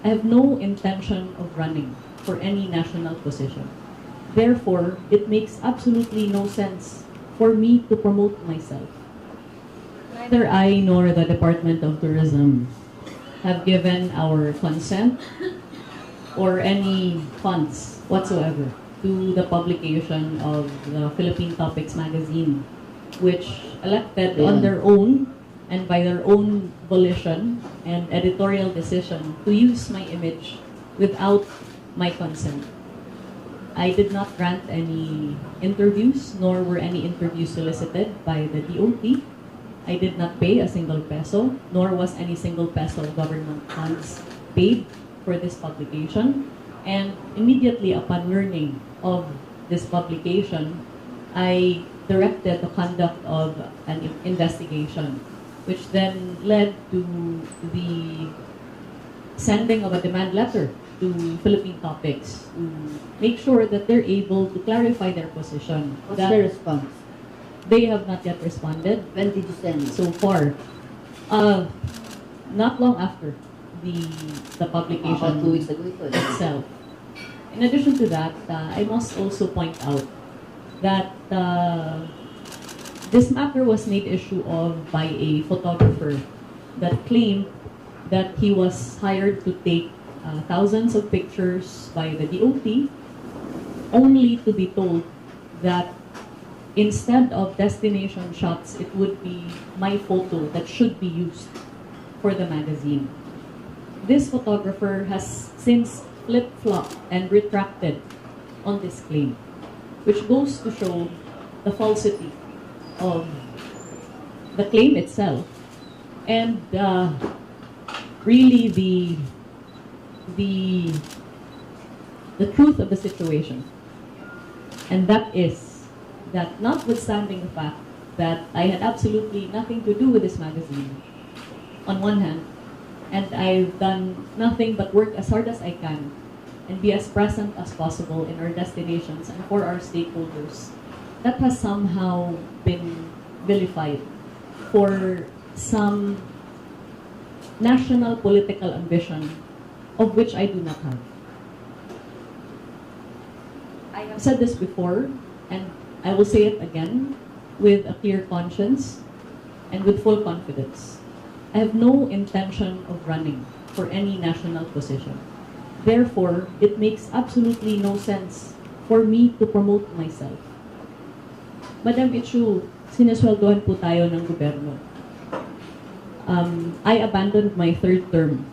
I have no intention of running for any national position. Therefore, it makes absolutely no sense for me to promote myself. Neither I nor the Department of Tourism have given our consent or any funds whatsoever to the publication of the Philippine Topics magazine, which elected on their own and by their own volition and editorial decision to use my image without my consent. I did not grant any interviews, nor were any interviews solicited by the DOT. I did not pay a single peso, nor was any single peso of government funds paid for this publication. And immediately upon learning of this publication, I directed the conduct of an investigation, which then led to the sending of a demand letter to Philippine Topics to make sure that they're able to clarify their position. What's the response? They have not yet responded. When did you send it? So far. Not long after the publication 2 weeks ago itself. In addition to that, I must also point out that this matter was made issue of by a photographer that claimed that he was hired to take thousands of pictures by the DOT, only to be told that instead of destination shots, it would be my photo that should be used for the magazine. This photographer has since flip-flopped and retracted on this claim, which goes to show the falsity of the claim itself and really the truth of the situation. And that is that notwithstanding the fact that I had absolutely nothing to do with this magazine, on one hand, and I've done nothing but work as hard as I can and be as present as possible in our destinations and for our stakeholders, that has somehow been vilified for some national political ambition of which I do not have. I have said this before, and I will say it again with a clear conscience and with full confidence. I have no intention of running for any national position. Therefore, it makes absolutely no sense for me to promote myself. Madam Ichu, sinesweldohan po tayo ng gobyerno. I abandoned my third term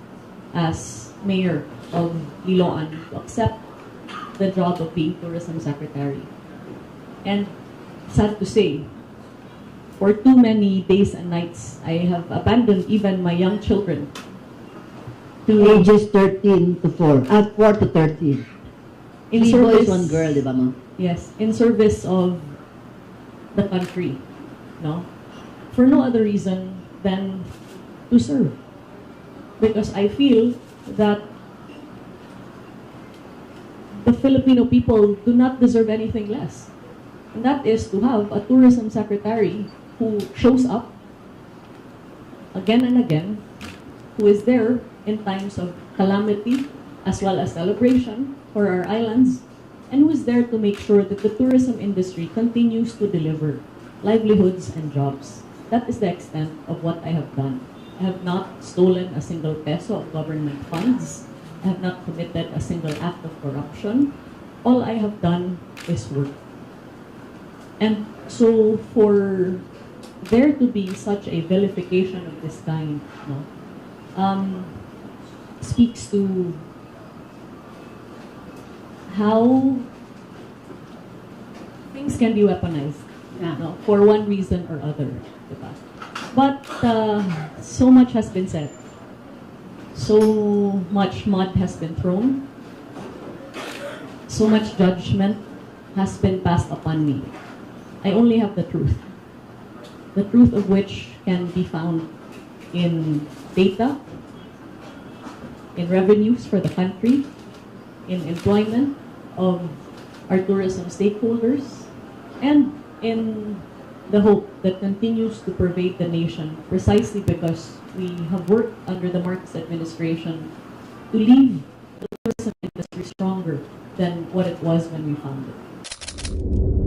as mayor of Liloan to accept the job of being tourism secretary. And sad to say, for too many days and nights, I have abandoned even my young children to ages 13 to 4, 4 to 13. in 3 service, boys, 1 girl, di ba, ma'am? yes, in service of the country, no, for no other reason than to serve, because I feel that the Filipino people do not deserve anything less, and that is to have a tourism secretary who shows up again and again, who is there in times of calamity as well as celebration for our islands, and who is there to make sure that the tourism industry continues to deliver livelihoods and jobs. That is the extent of what I have done. I have not stolen a single peso of government funds. I have not committed a single act of corruption. All I have done is work. And so for there to be such a vilification of this kind, no, speaks to how things can be weaponized, no, for one reason or other. Diba? But so much has been said. So much mud has been thrown. So much judgment has been passed upon me. I only have the truth of which can be found in data, in revenues for the country, in employment of our tourism stakeholders, and in the hope that continues to pervade the nation precisely because we have worked under the Marcos administration to leave the tourism industry stronger than what it was when we found it.